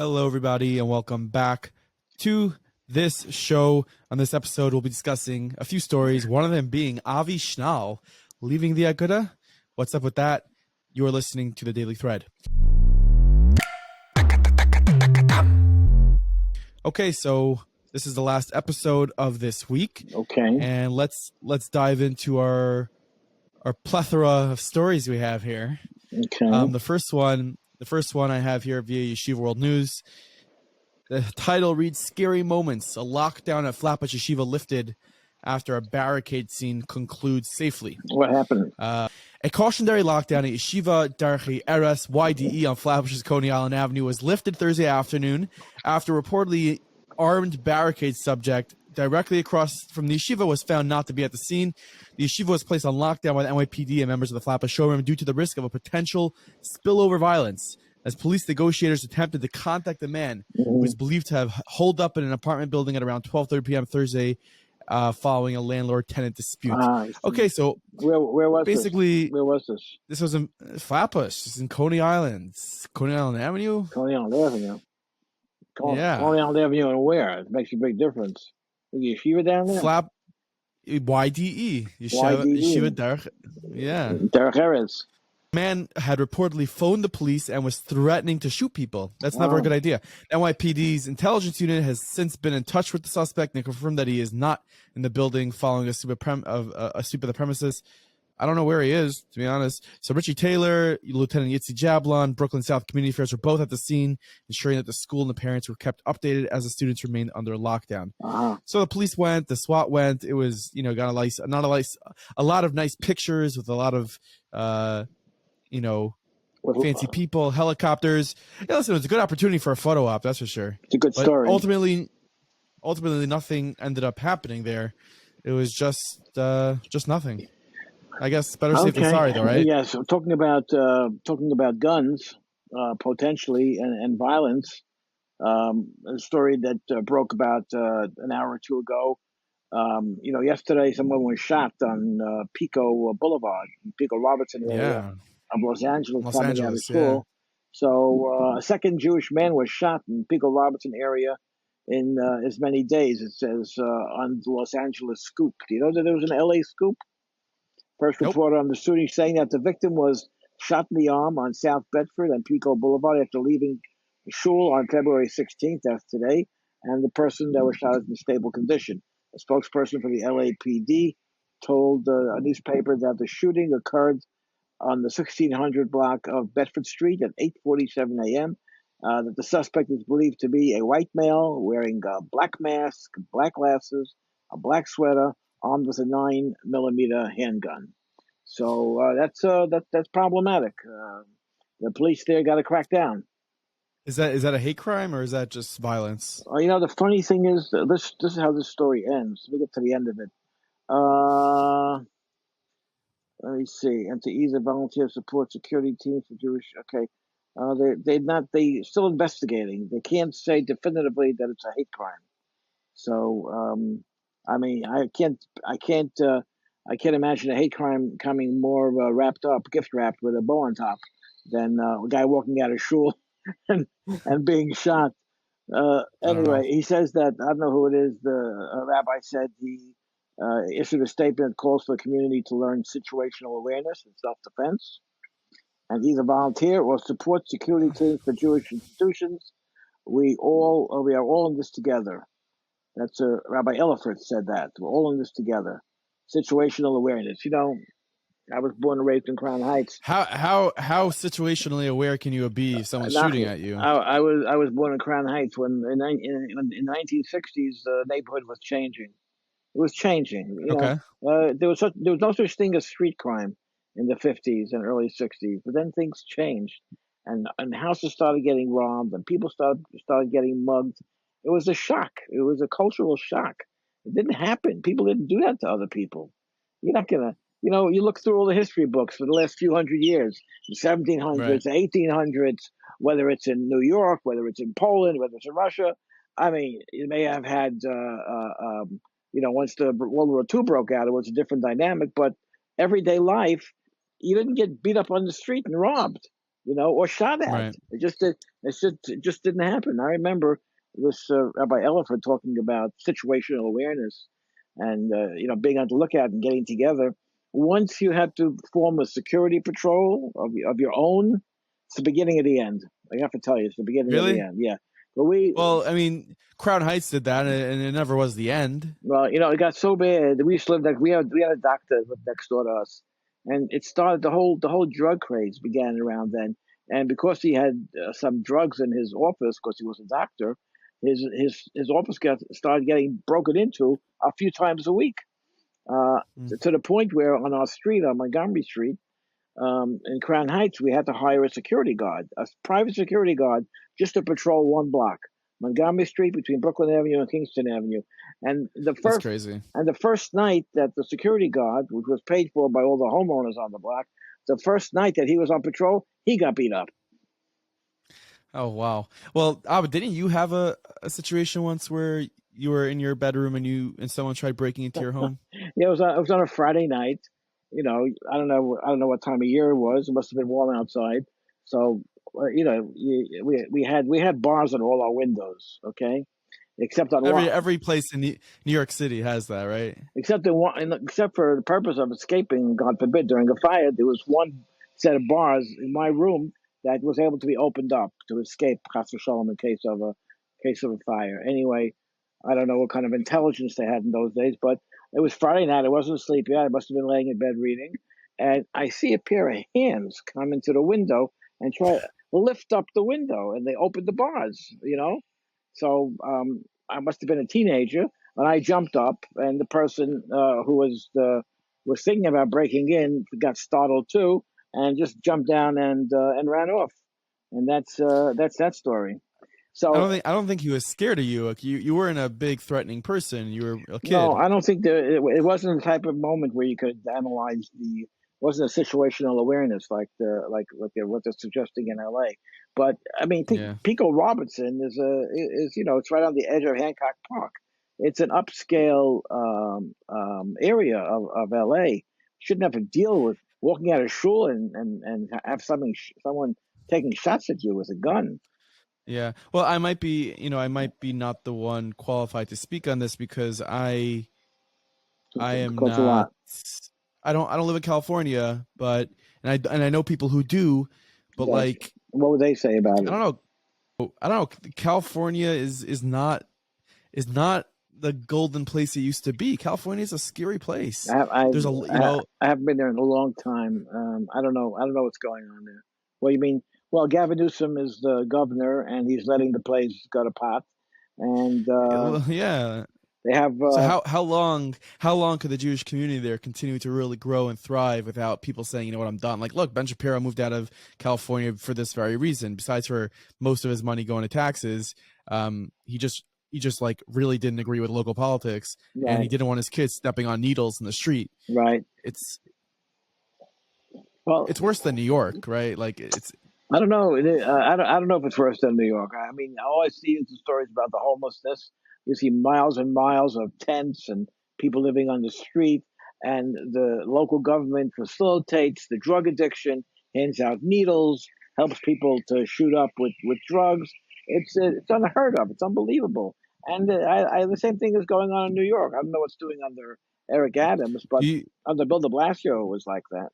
Hello, everybody, and welcome back to this show. On this episode, we'll be discussing a few stories, one of them being Avi Schnall leaving the Aguda. What's up with that? You are listening to The Daily Thread. Okay, so this is the last episode of this week. Okay. And let's dive into our plethora of stories we have here. Okay. The first one I have here via Yeshiva World News. The title reads, Scary Moments. A lockdown at Flatbush Yeshiva lifted after a barricade scene concludes safely. What happened? A cautionary lockdown at Yeshiva Darchi Eres YDE on Flatbush's Coney Island Avenue was lifted Thursday afternoon after reportedly armed barricade subject directly across from the yeshiva was found not to be at the scene. The yeshiva was placed on lockdown by the NYPD and members of the Flatbush showroom due to the risk of a potential spillover violence, as police negotiators attempted to contact the man who was believed to have holed up in an apartment building at around 12:30 p.m. Thursday following a landlord-tenant dispute. Okay, so where was basically this? Where was this? This was in Flatbush. It's in Coney Island. Coney Island Avenue? Coney Island Avenue. Yeah. Coney Island Avenue and where? It makes a big difference. Is the yeshiva down there? YDE. Yeshiva Derech. Yeah. Derech Eretz. Man had reportedly phoned the police and was threatening to shoot people. That's never a good idea. NYPD's intelligence unit has since been in touch with the suspect and confirmed that he is not in the building following a sweep of the premises. I don't know where he is, to be honest. So Richie Taylor, Lieutenant Yitzi Jablon, Brooklyn South Community Affairs were both at the scene, ensuring that the school and the parents were kept updated as the students remained under lockdown. So the police went, the SWAT went. It was, got a lot of nice pictures with a lot of, fancy people, helicopters. Yeah, listen, it was a good opportunity for a photo op, that's for sure. It's a good story. Ultimately, nothing ended up happening there. It was just nothing. I guess better safe than sorry, though, right? Yes. So talking about guns, potentially, and violence. A story that broke about an hour or two ago. Yesterday someone was shot on Pico Boulevard, Pico Robertson area of Los Angeles, coming out of school. Yeah. So a second Jewish man was shot in Pico Robertson area in as many days. It says on the Los Angeles Scoop. Do you know that there was an LA Scoop? First reporter on the shooting saying that the victim was shot in the arm on South Bedford and Pico Boulevard after leaving shul on February 16th, that's today, and the person that was shot is in stable condition. A spokesperson for the LAPD told a newspaper that the shooting occurred on the 1600 block of Bedford Street at 8:47 a.m., that the suspect is believed to be a white male wearing a black mask, black glasses, a black sweater, armed with a 9mm handgun. So that's problematic. The police there got to crack down. Is that a hate crime or is that just violence? The funny thing is, this is how this story ends. Let me get to the end of it. Let me see. And to ease the volunteer support security teams for Jewish. Okay, they still investigating. They can't say definitively that it's a hate crime. So I can't imagine a hate crime coming more gift wrapped with a bow on top, than a guy walking out of shul and being shot. Anyway, he says that, I don't know who it is, the rabbi said he issued a statement that calls for the community to learn situational awareness and self-defense. And he's a volunteer or support security teams for Jewish institutions. We are all in this together. That's Rabbi Elifert said that. We're all in this together. Situational awareness. I was born and raised in Crown Heights. How situationally aware can you be if someone's shooting at you? I was born in Crown Heights when in the 1960s the neighborhood was changing. It was changing. There was no such thing as street crime in the 50s and early 60s, but then things changed, and houses started getting robbed, and people started getting mugged. It was a shock. It was a cultural shock. It didn't happen. People didn't do that to other people. You're not gonna. You look through all the history books for the last few hundred years, the 1700s, the 1800s, whether it's in New York, whether it's in Poland, whether it's in Russia. I mean, you may have had, once the World War II broke out, it was a different dynamic, but everyday life, you didn't get beat up on the street and robbed. or shot at. Right. It just didn't happen. I remember this Rabbi Eliphant talking about situational awareness and being on the lookout and getting together. Once you have to form a security patrol of your own, it's the beginning of the end. I have to tell you, it's the beginning of the Really? end. Yeah, but we Well, I mean, Crown Heights did that, and it never was the end. well, it got so bad that we used to live like we had a doctor that lived next door to us, and it started the whole drug craze began around then. And because he had some drugs in his office, because he was a doctor, his office started getting broken into a few times a week, Mm. to the point where on our street, on Montgomery Street, in Crown Heights, we had to hire a security guard, a private security guard, just to patrol one block, Montgomery Street between Brooklyn Avenue and Kingston Avenue. And That's crazy. the first night that the security guard, which was paid for by all the homeowners on the block, the first night that he was on patrol, he got beat up. Oh wow. Well, Abba, didn't you have a situation once where you were in your bedroom and someone tried breaking into your home? Yeah, it was on a Friday night. I don't know what time of year it was. It must have been warm outside. So, we had bars on all our windows. Okay, except on one, Every place in New York City has that, right? except for the purpose of escaping. God forbid, during a fire, there was one set of bars in my room that was able to be opened up to escape Chas v'shalom in case of a fire. Anyway, I don't know what kind of intelligence they had in those days, but it was Friday night. I wasn't asleep yet. I must have been laying in bed reading, and I see a pair of hands come into the window and try to lift up the window, and they opened the bars. So I must have been a teenager, and I jumped up, and the person who was thinking about breaking in got startled too, and just jumped down and ran off, and that's that story. So I don't think he was scared of you. Like you weren't a big threatening person. You were a no, kid. I don't think it wasn't the type of moment where you could analyze wasn't a situational awareness like what they're suggesting in LA. But I mean, Yeah. Pico Robertson is it's right on the edge of Hancock Park. It's an upscale area of LA. Shouldn't have to deal with walking out of shul and have someone taking shots at you with a gun. Yeah. Well, I might be not the one qualified to speak on this because I am Because a not. lot. I don't live in California, but and I know people who do, but Yes. like What would they say about I it? don't know. I don't know. California is not the golden place it used to be. California is a scary place. There's a I haven't been there in a long time. I don't know. I don't know what's going on there. What do you mean? Well, Gavin Newsom is the governor, and he's letting the place go to pot. And well, yeah. they have So how long could the Jewish community there continue to really grow and thrive without people saying, you know what, I'm done? Like, look, Ben Shapiro moved out of California for this very reason. Besides for most of his money going to taxes, he just like really didn't agree with local politics, and he right, didn't want his kids stepping on needles in the street. right. It's Well, it's worse than New York, right? Like it's I don't know. I don't know if it's worse than New York. I mean, all I see is the stories about the homelessness. You see miles and miles of tents and people living on the street, and the local government facilitates the drug addiction, hands out needles, helps people to shoot up with drugs. It's unheard of. It's unbelievable. And the same thing is going on in New York. I don't know what's doing under Eric Adams, but do you under Bill de Blasio, it was like that.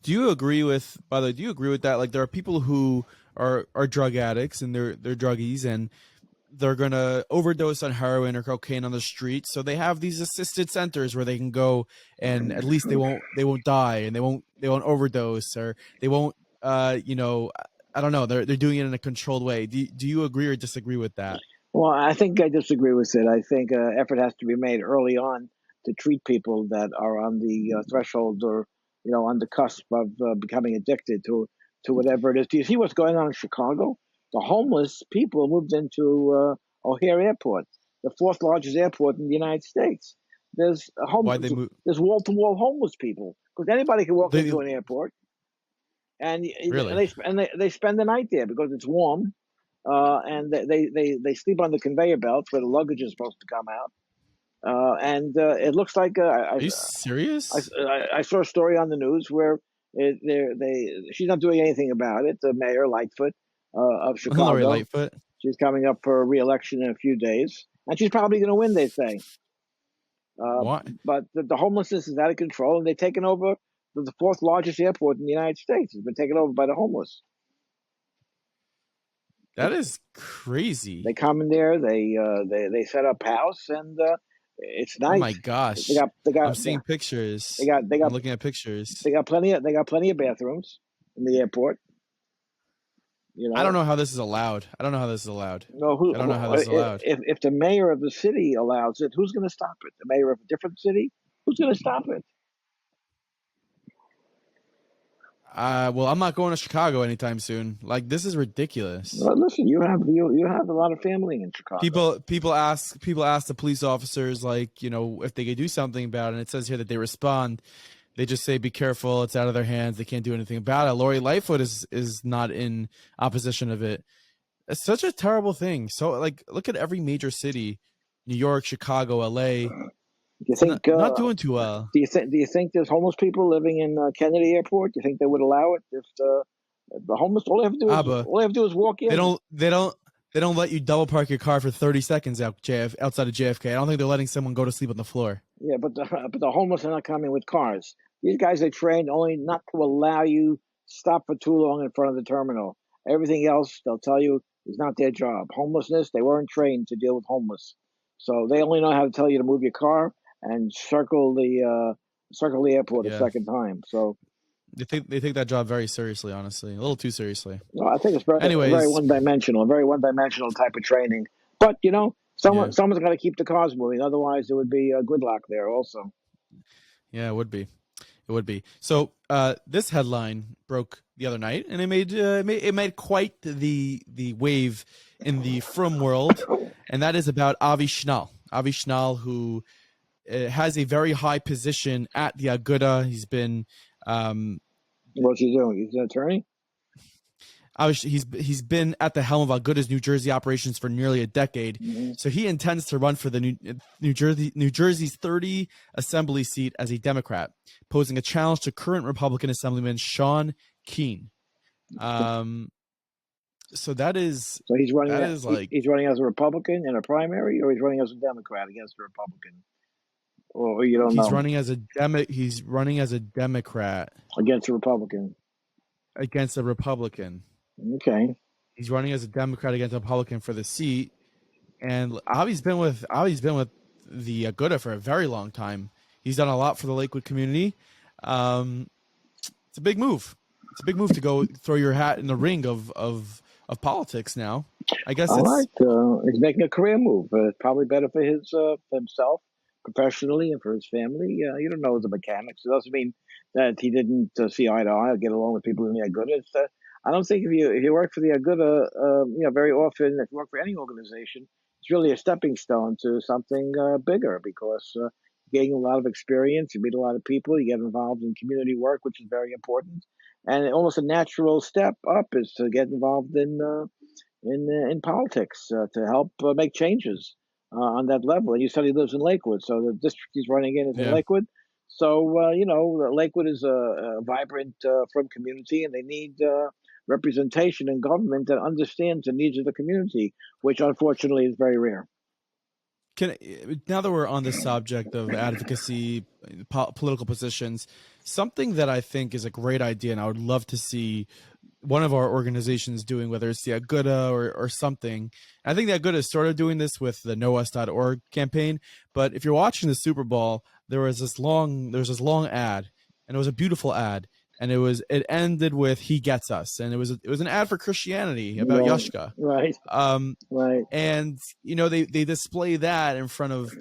do you agree with by the way, do you agree with that? Like there are people who are drug addicts and they're druggies and they're gonna overdose on heroin or cocaine on the street. So they have these assisted centers where they can go and at least they won't die and they won't overdose or they won't I don't know, they're doing it in a controlled way. Do you agree or disagree with that? Well, I think I disagree with it. I think effort has to be made early on to treat people that are on the threshold or on the cusp of becoming addicted to whatever it is. Do you see what's going on in Chicago? The homeless people moved into O'Hare Airport, the fourth largest airport in the United States. There's Why they move there's wall to wall homeless people because anybody can walk they into an airport and really? they spend the night there because it's warm, and they sleep on the conveyor belts where the luggage is supposed to come out. And it looks like Are you serious? I saw a story on the news where She's not doing anything about it. The mayor Lightfoot of Lori Chicago, Lightfoot. she's coming up for re-election in a few days, and she's probably going to win. They say, What? but the homelessness is out of control, and they've taken over the fourth largest airport in the United States. It's been taken over by the homeless. That is crazy. They come in there, they set up house, and it's Oh nice. my gosh. I'm seeing pictures. I'm looking at pictures. They got plenty of bathrooms in the airport. You know, I don't know how this is allowed. I don't know how this is allowed. If the mayor of the city allows it, who's going to stop it? The mayor of a different city? Who's going to stop it? Well, I'm not going to Chicago anytime soon. Like, this is ridiculous. Well, listen, you have a lot of family in Chicago. People ask the police officers, like, you know, if they could do something about it. And it says here that they respond. They just say, "Be careful. It's out of their hands. They can't do anything about it." Lori Lightfoot is not in opposition of it. It's such a terrible thing. So, like, look at every major city: New York, Chicago, LA. Do you think not doing too well? Do you think there's homeless people living in Kennedy Airport? Do you think they would allow it if the homeless all they have to do is walk in? They don't let you double park your car for 30 seconds outside of JFK. I don't think they're letting someone go to sleep on the floor. Yeah, but the homeless are not coming with cars. These guys are trained only not to allow you stop for too long in front of the terminal. Everything else, they'll tell you, is not their job. Homelessness, they weren't trained to deal with homeless, so they only know how to tell you to move your car and circle the airport a second time. So they take that job very seriously, honestly, a little too seriously. Well, I think it's very one-dimensional type of training. But you know, someone's got to keep the cars moving. Otherwise, there would be a gridlock there also. Yeah, it would be. It would be. So this headline broke the other night, and it made quite the wave in the frum world, and that is about Avi Schnall. Avi Schnall, who has a very high position at the Aguda. He's been. What's he doing? He's an attorney. He's been at the helm of Aguda's New Jersey operations for nearly a decade. Mm-hmm. So he intends to run for the New Jersey's 30 assembly seat as a Democrat, posing a challenge to current Republican Assemblyman Sean Keane. So that is. So he's running. He's running as a Republican in a primary, or he's running as a Democrat against a Republican. Or you don't know. He's running as a Democrat against a Republican. Against a Republican. Okay. He's running as a Democrat against a Republican for the seat, and Avi's been with the Aguda for a very long time. He's done a lot for the Lakewood community. It's a big move. It's a big move to go throw your hat in the ring of politics now. I guess he's making a career move. It's probably better for himself professionally and for his family. You don't know the mechanics. It doesn't mean that he didn't see eye to eye or get along with people in the Aguda. I don't think if you work for the Aguda, very often, if you work for any organization, it's really a stepping stone to something bigger, because you gain a lot of experience, you meet a lot of people, you get involved in community work, which is very important, and almost a natural step up is to get involved in politics to help make changes on that level. And you said he lives in Lakewood, so the district he's running in is in Lakewood. So Lakewood is a vibrant frum community, and they need representation in government that understands the needs of the community, which unfortunately is very rare. Now that we're on the subject of advocacy, political positions, something that I think is a great idea, and I would love to see one of our organizations doing, whether it's the Aguda or something. I think the Aguda is sort of doing this with the NoUs.org campaign. But if you're watching the Super Bowl, there was this long ad, and it was a beautiful ad. And it ended with "He Gets Us," and it was an ad for Christianity about Yashka. Right. Right. And they display that in front of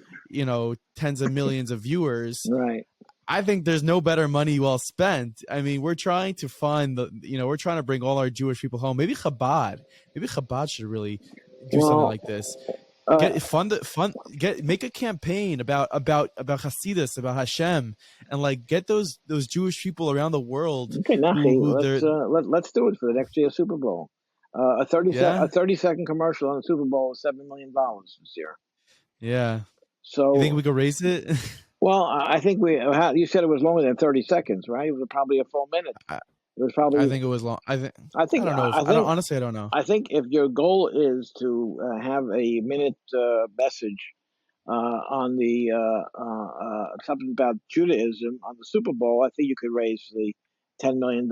tens of millions of viewers. Right. I think there's no better money well spent. I mean, we're trying to find we're trying to bring all our Jewish people home. Maybe Chabad should really do something like this. Make a campaign about Hasidus, about Hashem, and get those Jewish people around the world. Okay, Nachi, let's do it for the next year's Super Bowl. A 30-second commercial on the Super Bowl is $7 million this year. Yeah. So you think we could raise it? Well, I think you said it was longer than 30 seconds, right? It was probably a full minute. I, It was I probably. think it was long. I I think. don't know if I I don't think. honestly I don't know. I think if your goal is to have a minute message on the something about Judaism on the Super Bowl, I think you could raise the $10 million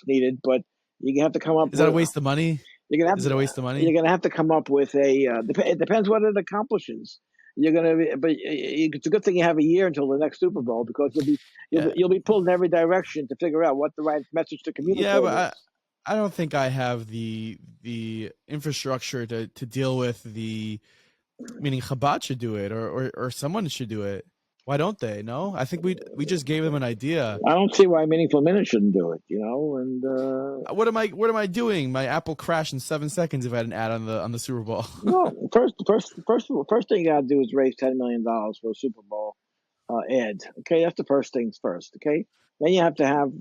needed, but you have to come up Is that a with. waste of money? You're gonna have Is it a waste of you're money? gonna have to come up with a. It depends what it accomplishes. You're gonna, but it's a good thing you have a year until the next Super Bowl because Yeah, you'll be pulled in every direction to figure out what the right message to yeah, communicate but is. I don't think I have the infrastructure to deal with meaning Chabad should do it or someone should do it. Why don't they? No, I think we just gave them an idea. I don't see why Meaningful Minutes shouldn't do it. And What am I doing? My Apple crashed in 7 seconds if I had an ad on the Super Bowl. well, first thing you gotta do is raise $10 million for a Super Bowl ad. Okay, that's the first things first. Okay, then you have to have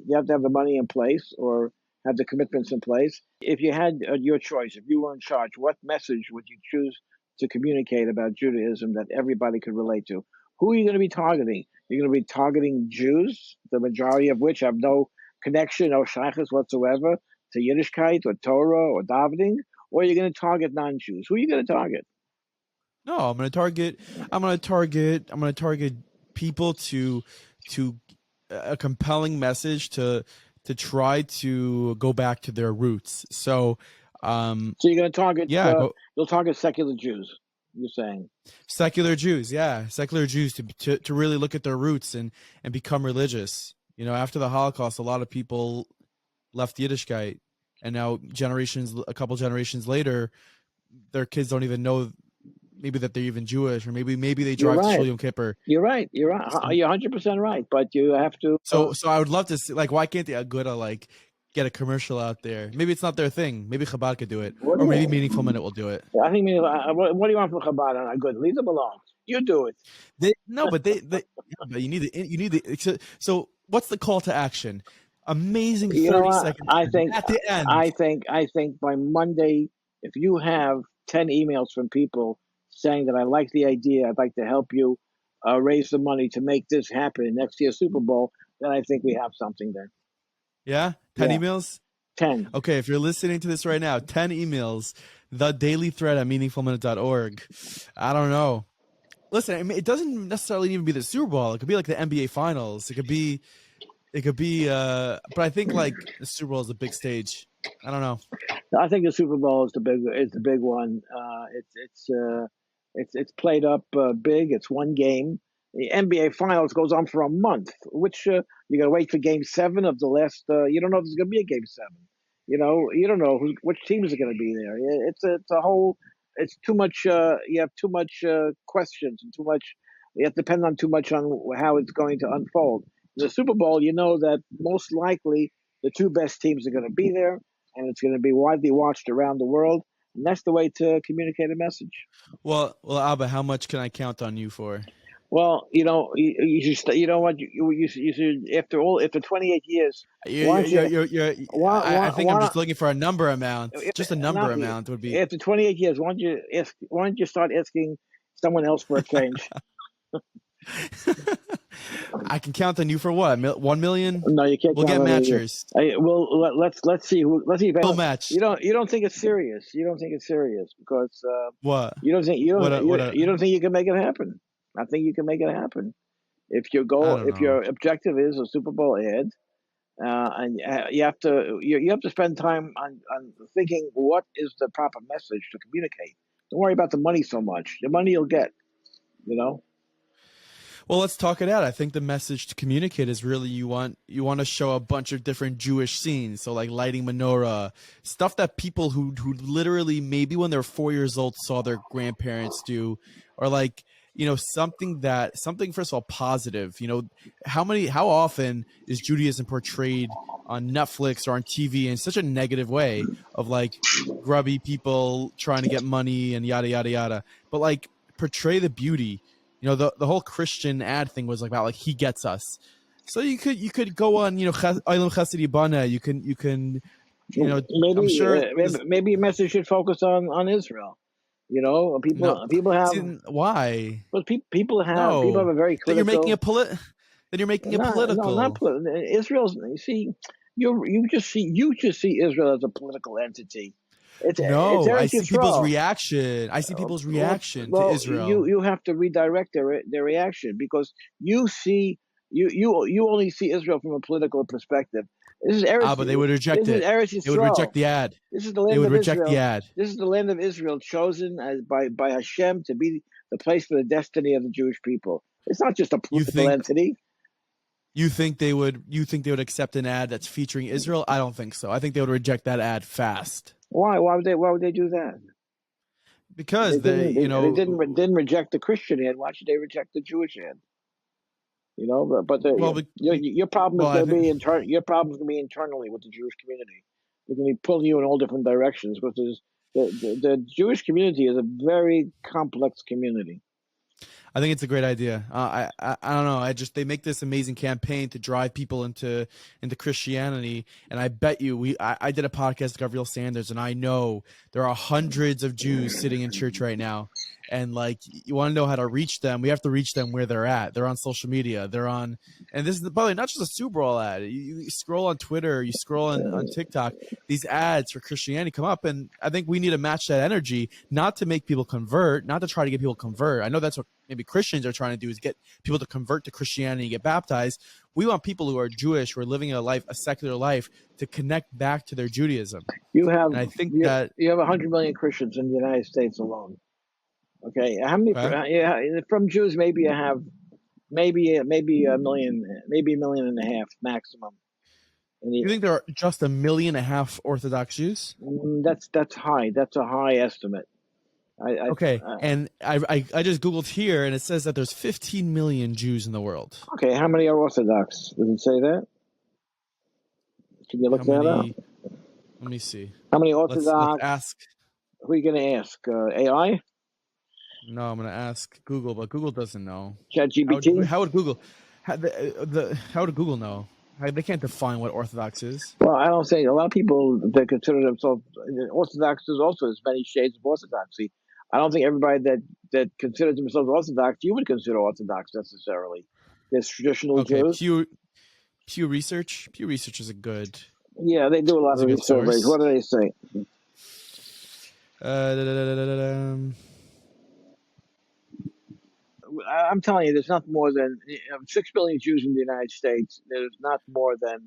the money in place or have the commitments in place. If you had your choice, if you were in charge, what message would you choose to communicate about Judaism that everybody could relate to? Who are you going to be targeting? You're going to be targeting Jews, the majority of which have no connection, no shaykhs whatsoever to Yiddishkeit or Torah or davening, or you're going to target non-Jews. Who are you going to target? No, I'm gonna target. I'm gonna target. I'm gonna target people to a compelling message to try to go back to their roots. So, So you're going to target. yeah, go You'll target secular Jews. You're saying. secular Jews. Yeah, secular Jews to really look at their roots and become religious. After the Holocaust, a lot of people left Yiddishkeit, and now a couple generations later, their kids don't even know maybe that they're even Jewish, or maybe they You're drive to right. Shul Yom Kippur. You're right. You're right. You're 100% right. But you have to. So I would love to see, like, why can't the Aguda like get a commercial out there? Maybe it's not their thing. Maybe Chabad could do it, What do or maybe you? Meaningful Minute will do it. I think. What do you want from Chabad? And good. Leave them alone. You do it. No, but yeah, but you need the. So what's the call to action? Amazing You know 30 what? second I ad think. at the end. I think by Monday, if you have 10 emails from people saying that I like the idea, I'd like to help you raise the money to make this happen next year's Super Bowl, then I think we have something there. Yeah, 10 Yeah, emails. 10. Okay, if you're listening to this right now, 10 emails. The daily thread at meaningfulminute.org. I don't know. Listen, I mean, it doesn't necessarily even be the Super Bowl. It could be like the NBA Finals. It could be, but I think like the Super Bowl is a big stage. I don't know. I think the Super Bowl is the big one. It's played up big. It's one game. The NBA Finals goes on for a month, which you got to wait for Game 7 of the last. You don't know if there's going to be a Game 7. You don't know which teams are going to be there. It's a whole. It's too much. You have too much questions and too much. You have to depend on too much on how it's going to unfold. The Super Bowl, you know that most likely the two best teams are going to be there and it's going to be widely watched around the world. And that's the way to communicate a message. Well, Abba, how much can I count on you for? Well, you should. You know what? You should. After 28 years, why don't you? I think I'm Why just not? looking for a number amount. Just a number Not amount would be. after 28 years. Why don't you start asking someone else for a change? I can count on you for what? 1 million? No, you can't. We'll Count get on me. matchers. Let's see if We'll match. you don't think it's serious. You don't think it's serious because What? you don't think What? you don't think you can make it happen. I think you can make it happen. I don't If know. your objective is a Super Bowl ad, and you have to spend time on thinking what is the proper message to communicate. Don't worry about the money so much. The money you'll get, you know. Well, let's talk it out. I think the message to communicate is really you want to show a bunch of different Jewish scenes. So like lighting menorah, stuff that people who literally maybe when they're 4 years old saw their grandparents do, or like something first of all positive. How often is Judaism portrayed on Netflix or on TV in such a negative way of like grubby people trying to get money and yada yada yada, but like portray the beauty. The whole Christian ad thing was about like he gets us. So you could go on, Olam Chesed Yibana. You can I'm Maybe sure maybe a message should focus on Israel. You know, No, people have, see, why? but people have No, a very then you're making critical. then you're making it No, not political. Israel's. You see, you just see Israel as a political entity. It's No, I Eretz see people's Yisrael. reaction. I see people's reaction to Well, Israel. you have to redirect their reaction because you see you only see Israel from a political perspective. This is Ah, Eretz. but they would reject This is it. Eretz They would reject Yisrael. the ad. This is the They land would of reject the Israel. ad. This is the land of Israel, chosen by Hashem to be the place for the destiny of the Jewish people. It's not just a You political think entity. you think they would accept an ad that's featuring Israel? I don't think so. I think they would reject that ad fast. Why? Why would they do that? They Because they, didn't. you They know, didn't reject the Christian ad. Why should they reject the Jewish ad? You know, well, your problem is well, I going to think be Your problem is going to be internally with the Jewish community. They're going to be pulling you in all different directions because the Jewish community is a very complex community. it's a great idea. I don't know. I just they make this amazing campaign to drive people into Christianity, and I bet you I did a podcast with Gabriel Sanders, and I know there are hundreds of Jews sitting in church right now, and like you want to know how to reach them. We have to reach them where they're at. They're on social media. They're on, and this is by the way not just a Super Bowl ad. You scroll on Twitter, you scroll on TikTok. These ads for Christianity come up, and I think we need to match that energy, not to make people convert, not to try to get people to convert. I know that's what maybe Christians are trying to do is get people to convert to Christianity and get baptized. We want people who are Jewish, who are living a secular life, to connect back to their Judaism. You have And I think that you have 100 million Christians in the United States alone. Okay, how many? okay. Yeah, from Jews, maybe you have maybe a million, maybe a million and a half maximum. You think there are just 1.5 million Orthodox Jews? That's high. That's a high estimate. Okay, and I just googled here, and it says that there's 15 million Jews in the world. Okay, how many are Orthodox? Does it say that? Can you look How that up? many? Let me see. How many Let's Orthodox? ask. Who are you going to ask? AI? No, I'm gonna ask Google, but Google doesn't know. ChatGPT? How would Google how would Google know? They can't define what Orthodox is. Well, I don't say a lot of people that consider themselves Orthodox. There's also as many shades of Orthodoxy. I don't think everybody that considers themselves Orthodox you would consider Orthodox necessarily. There's traditional Okay, Jews. Pew Research. Pew Research is a good Yeah, they do a lot of these surveys. source. What do they say? I'm telling you, there's not more than 6 billion Jews in the United States. There's not more than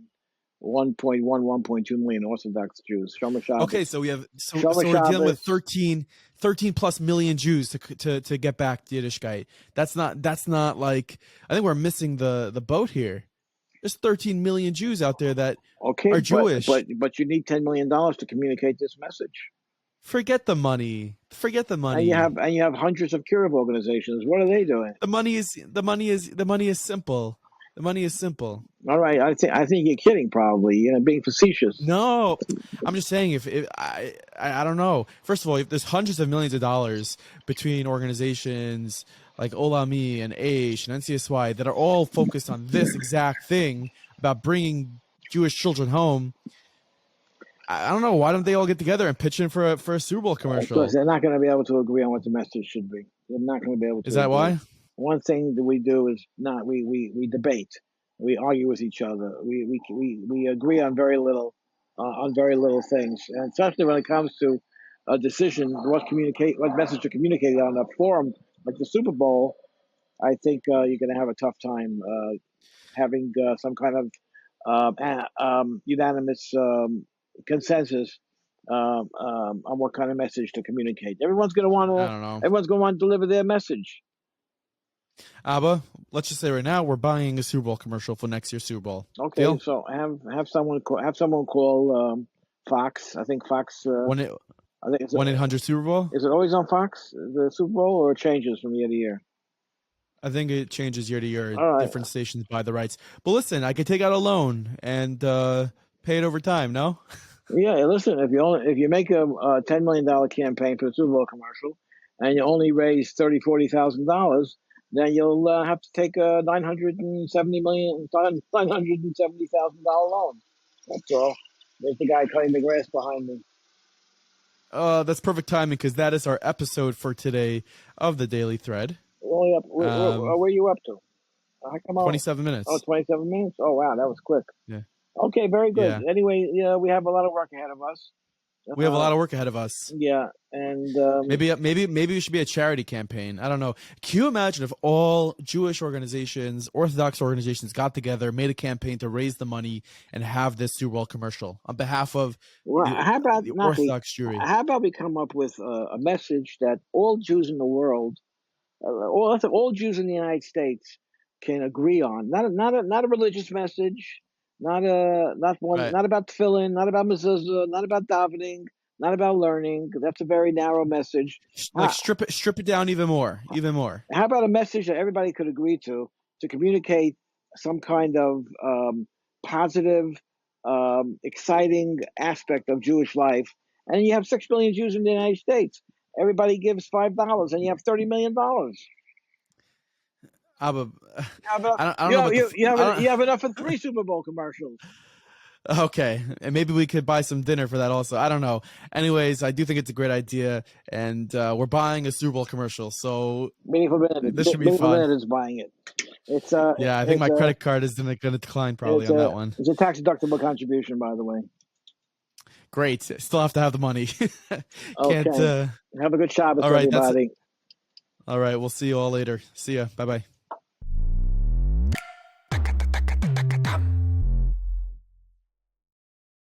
1.1, 1.2 million Orthodox Jews. Shomer Shabbos. Okay, so we have so Shomer we're dealing with Shabbos. 13 plus million Jews to get back to Yiddishkeit. That's not like I think we're missing the boat here. There's 13 million Jews out there that are Jewish. But you need $10 million to communicate this message. Forget the money. Forget the money. And you have hundreds of Kiruv organizations. What are they doing? The money is simple. The money is simple. All right, I think you're kidding, probably. Being facetious. No, I'm just saying if I don't know. First of all, if there's hundreds of millions of dollars between organizations like Olami and Aish and NCSY that are all focused on this exact thing about bringing Jewish children home, I don't know. Why don't they all get together and pitch in for a Super Bowl commercial? Because they're not going to be able to agree on what the message should be. They're not going to be able to. Is that agree. why? One thing that we do is not we debate, we argue with each other. We agree on very little things, and especially when it comes to a decision, what message to communicate on a forum like the Super Bowl. I think you're going to have a tough time having some kind of unanimous consensus on what kind of message to communicate. Everyone's going to want I don't know. to deliver their message. Abba, let's just say right now we're buying a Super Bowl commercial for next year's Super Bowl. Okay, Deal? so have someone call Fox. I think Fox. I think 1-800 Super Bowl. Is it always on Fox, the Super Bowl, or it changes from year to year? I think it changes year to year. All Different stations buy the rights. But listen, I could take out a loan and pay it over time. No. Yeah, listen. If you make a $10 million campaign for the Super Bowl commercial, and you only raise $40,000, then you'll have to take a $970,000 loan. That's all. There's the guy cutting the grass behind me. That's perfect timing because that is our episode for today of the Daily Thread. We're only up. Where are you up to? How come 27 Oh, minutes. 27 minutes? Oh, wow, that was quick. Yeah. Okay, very good. Yeah. Anyway, yeah, we have a lot of work ahead of us. We have a lot of work ahead of us. Yeah, and Maybe it should be a charity campaign. I don't know. Can you imagine if all Jewish organizations, Orthodox organizations got together, made a campaign to raise the money and have this Super Bowl commercial on behalf of well, how about the Naki? Orthodox Jewry? How about we come up with a message that all Jews in the world, all Jews in the United States, can agree on? Not a religious message, Right. not about tefillin, not about mezuzah, not about davening, not about learning. That's a very narrow message. Like How, strip it down even more, even more. how about a message that everybody could agree to communicate some kind of positive, exciting aspect of Jewish life? And you have 6 million Jews in the United States. Everybody gives $5, and you have $30 million. Abba, How I don't know about the. I don't, you have enough for 3 Super Bowl commercials. Okay, and maybe we could buy some dinner for that also. I don't know. Anyways, I do think it's a great idea, and we're buying a Super Bowl commercial, so this should be fun. Is buying it. It's Yeah, I think my credit card is going to decline probably on that one. It's a tax deductible contribution, by the way. Great. Still have to have the money. Can't. Okay. Have a good Shabbos, all right, everybody. all right. We'll see you all later. See ya. Bye bye.